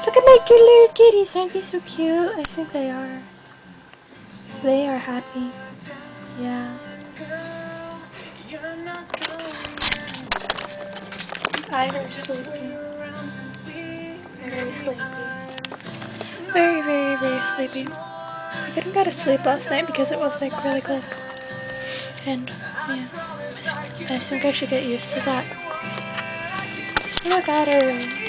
Look at my cute little kitties. Aren't they so cute? I think they are. They are happy. Yeah. I'm very sleepy. I'm very sleepy. Very, very, very sleepy. I couldn't go to sleep last night because it was like really cold. And yeah, I think I should get used to that. Look at her.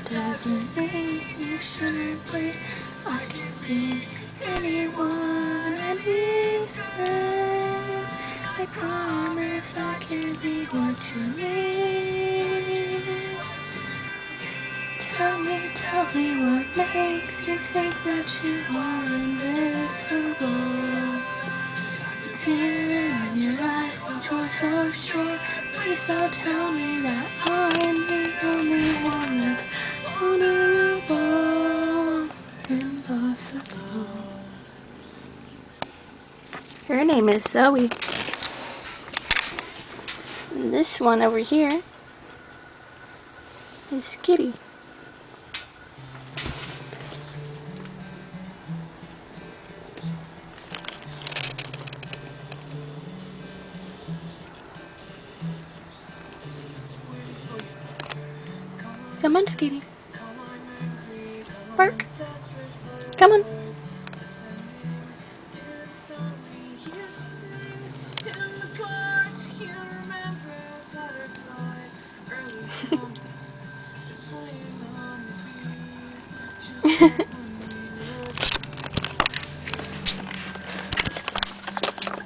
Doesn't make you shouldn't wait. I can be anyone and he's good. I promise I can be what you need. Tell me what makes you think that you are invincible. It's in your eyes and you're so sure. Please don't tell me that I'm the only one that's vulnerable. Impossible. Her name is Zoe. And this one over here is Kitty. Come on, Skitty. Bark. Come on.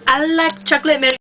I like chocolate milk.